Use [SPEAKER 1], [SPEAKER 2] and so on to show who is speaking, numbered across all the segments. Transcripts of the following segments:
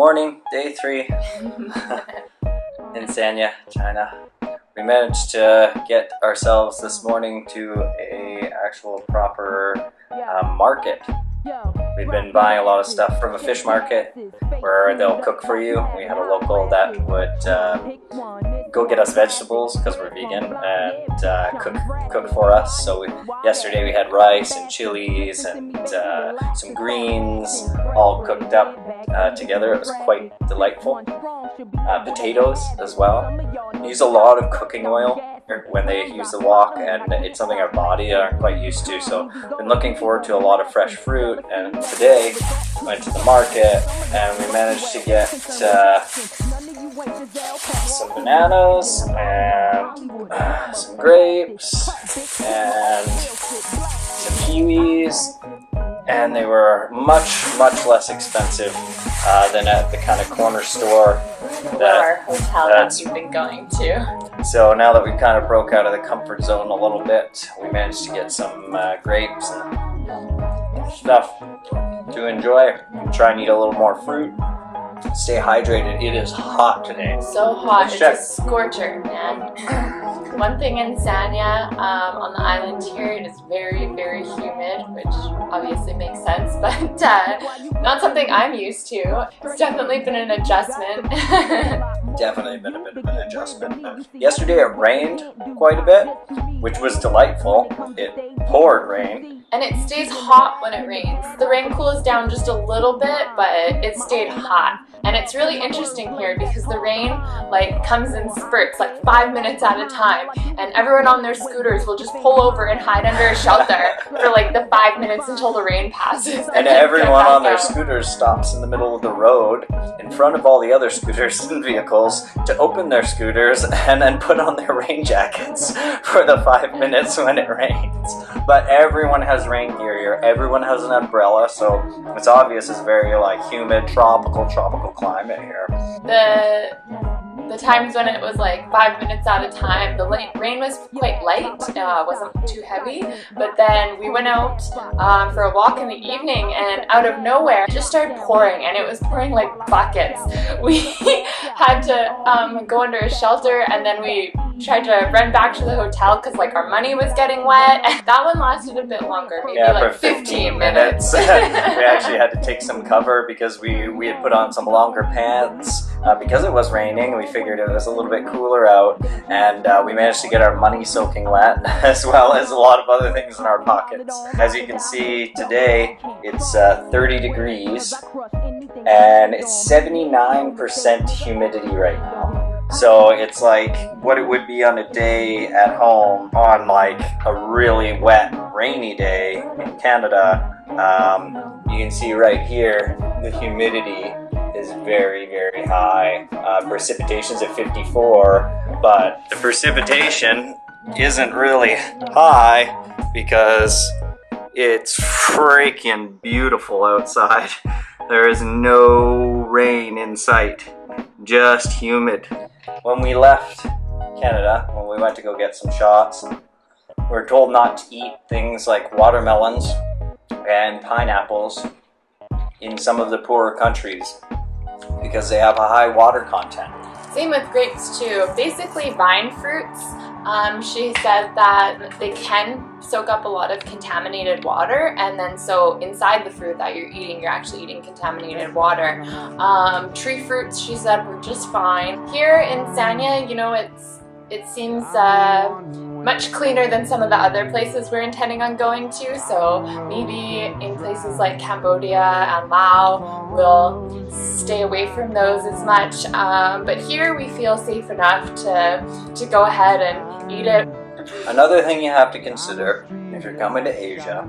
[SPEAKER 1] Morning, day 3 in Sanya, China. We managed to get ourselves this morning to a actual proper market. We've been buying a lot of stuff from a fish market where they'll cook for you. We had a local that would go get us vegetables because we're vegan and cook for us. So yesterday we had rice and chilies and some greens all cooked up together. It was quite delightful. Potatoes as well. We use a lot of cooking oil when they use the wok, and it's something our body aren't quite used to, so been looking forward to a lot of fresh fruit. And today went to the market and we managed to get some bananas and some grapes and some kiwis, and they were much less expensive than at the kind of corner store that
[SPEAKER 2] our hotel that you've been going to.
[SPEAKER 1] So now that we've kind of broke out of the comfort zone a little bit, we managed to get some grapes and stuff to enjoy. Try and eat a little more fruit. Stay hydrated. It is hot today.
[SPEAKER 2] So hot. It's a scorcher, man. One thing in Sanya, on the island here, it is very humid, which obviously makes sense, but not something I'm used to. It's definitely been an adjustment.
[SPEAKER 1] Definitely been a bit of an adjustment. Yesterday it rained quite a bit, which was delightful. It poured rain.
[SPEAKER 2] And it stays hot when it rains. The rain cools down just a little bit, but it stayed hot. And it's really interesting here because the rain comes in spurts, 5 minutes at a time, and everyone on their scooters will just pull over and hide under a shelter for the 5 minutes until the rain passes.
[SPEAKER 1] And everyone on their scooters stops in the middle of the road in front of all the other scooters and vehicles to open their scooters and then put on their rain jackets for the 5 minutes when it rains. But everyone has rain gear here. Everyone has an umbrella, so it's obvious it's very humid, tropical climate here.
[SPEAKER 2] The times when it was 5 minutes at a time, the rain was quite light, wasn't too heavy, but then we went out for a walk in the evening, and out of nowhere it just started pouring, and it was pouring like buckets. We had to go under a shelter, and then we tried to run back to the hotel because our money was getting wet. That one lasted a bit longer, maybe
[SPEAKER 1] for 15 minutes. We actually had to take some cover because we had put on some longer pants because it was raining. We figured it was a little bit cooler out, and we managed to get our money soaking wet as well as a lot of other things in our pockets. As you can see today, it's 30 degrees and it's 79% humidity right now. So it's what it would be on a day at home on a really wet, rainy day in Canada. You can see right here the humidity is very high. Precipitation's at 54, but the precipitation isn't really high because it's freaking beautiful outside. There is no rain in sight, just humid. When we left Canada, when we went to go get some shots, we were told not to eat things like watermelons and pineapples in some of the poorer countries because they have a high water content.
[SPEAKER 2] Same with grapes too. Basically vine fruits, she said that they can soak up a lot of contaminated water, and then so inside the fruit that you're eating, you're actually eating contaminated water. Tree fruits, she said, were just fine. Here in Sanya, it seems much cleaner than some of the other places we're intending on going to, so maybe in places like Cambodia and Laos we'll stay away from those as much, but here we feel safe enough to go ahead and eat it.
[SPEAKER 1] Another thing you have to consider if you're coming to Asia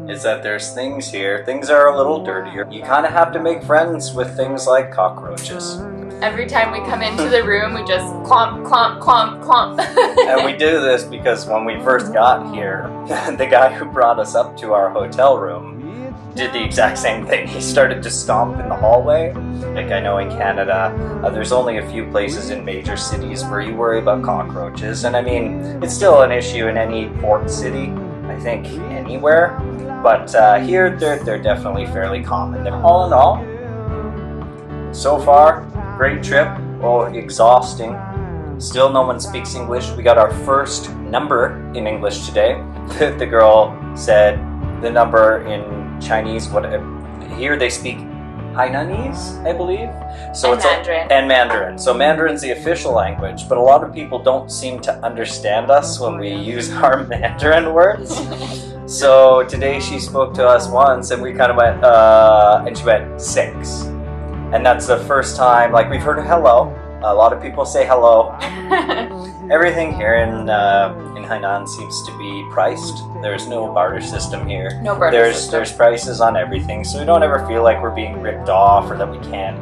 [SPEAKER 1] is that there's things here, things are a little dirtier. You kind of have to make friends with things like cockroaches.
[SPEAKER 2] Every time we come into the room, we just clomp, clomp, clomp, clomp.
[SPEAKER 1] And we do this because when we first got here, the guy who brought us up to our hotel room did the exact same thing. He started to stomp in the hallway. I know in Canada, there's only a few places in major cities where you worry about cockroaches. And I mean, it's still an issue in any port city, I think anywhere. But here, they're definitely fairly common. All in all, So far, great trip. Oh, exhausting. Still no one speaks English. We got our first number in English today. The girl said the number in Chinese. Here they speak Hainanese, I believe. So
[SPEAKER 2] and Mandarin.
[SPEAKER 1] And Mandarin. So Mandarin's the official language, but a lot of people don't seem to understand us when we use our Mandarin words. So today she spoke to us once and we kind of went, and she went 6. And that's the first time, like we've heard hello. A lot of people say hello. Everything here in Hainan seems to be priced. There's no barter system here.
[SPEAKER 2] No barter system.
[SPEAKER 1] There's prices on everything, so we don't ever feel like we're being ripped off or that we can't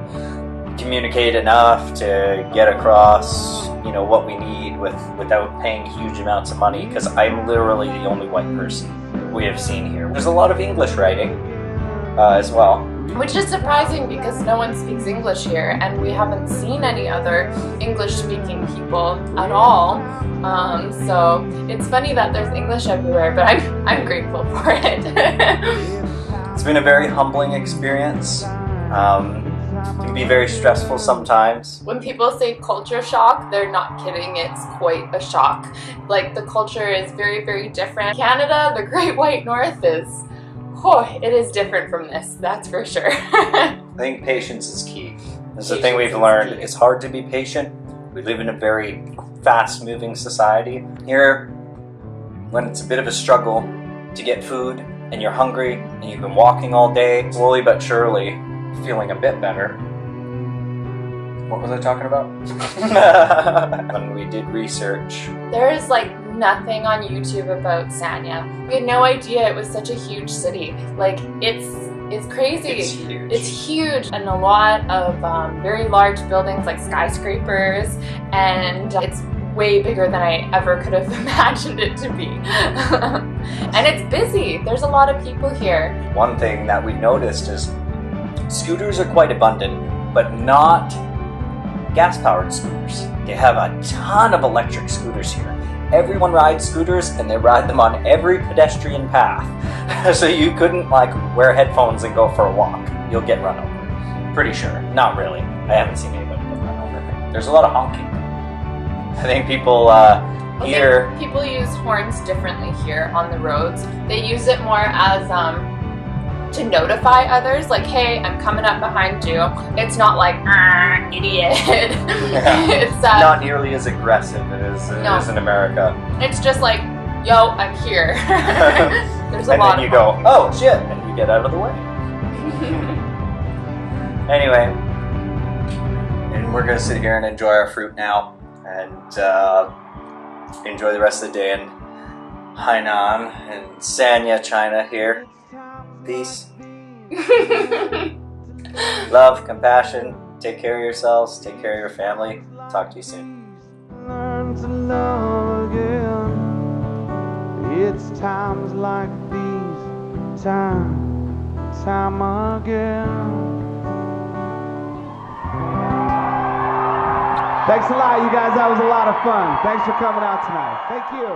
[SPEAKER 1] communicate enough to get across, you know, what we need without paying huge amounts of money. Because I'm literally the only white person we have seen here. There's a lot of English writing as well.
[SPEAKER 2] Which is surprising because no one speaks English here and we haven't seen any other English-speaking people at all. So it's funny that there's English everywhere, but I'm grateful for it.
[SPEAKER 1] It's been a very humbling experience. It can be very stressful sometimes.
[SPEAKER 2] When people say culture shock, they're not kidding. It's quite a shock. Like, the culture is very, very different. Canada, the Great White North it is different from this, that's for sure.
[SPEAKER 1] I think patience is key. This is the thing we've learned. It's hard to be patient. We live in a very fast-moving society. Here, when it's a bit of a struggle to get food, and you're hungry, and you've been walking all day, slowly but surely, feeling a bit better. What was I talking about? When we did research.
[SPEAKER 2] There's like nothing on YouTube about Sanya. We had no idea it was such a huge city. Like, it's crazy.
[SPEAKER 1] It's huge.
[SPEAKER 2] It's huge, and a lot of very large buildings, like skyscrapers, and it's way bigger than I ever could have imagined it to be. And it's busy. There's a lot of people here. One
[SPEAKER 1] thing that we noticed is scooters are quite abundant, but not gas-powered scooters. They have a ton of electric scooters here. Everyone rides scooters and they ride them on every pedestrian path. So you couldn't like wear headphones and go for a walk. You'll get run over. Pretty sure. Not really. I haven't seen anybody get run over. There's a lot of honking. I think people here...
[SPEAKER 2] People use horns differently here on the roads. They use it more as to notify others, like, hey, I'm coming up behind you. It's not like, idiot.
[SPEAKER 1] Yeah.
[SPEAKER 2] It's
[SPEAKER 1] not nearly as aggressive as it is in America.
[SPEAKER 2] It's just like, yo, I'm here. There's a
[SPEAKER 1] and
[SPEAKER 2] lot
[SPEAKER 1] then you
[SPEAKER 2] of
[SPEAKER 1] go, oh shit, and you get out of the way. Anyway, and we're gonna sit here and enjoy our fruit now, and enjoy the rest of the day in Hainan and Sanya China here. Peace. Love, compassion, take care of yourselves, take care of your family. Talk to you soon.
[SPEAKER 3] Learn to love again. It's times like these, time again. Thanks a lot, you guys. That was a lot of fun. Thanks for coming out tonight. Thank you.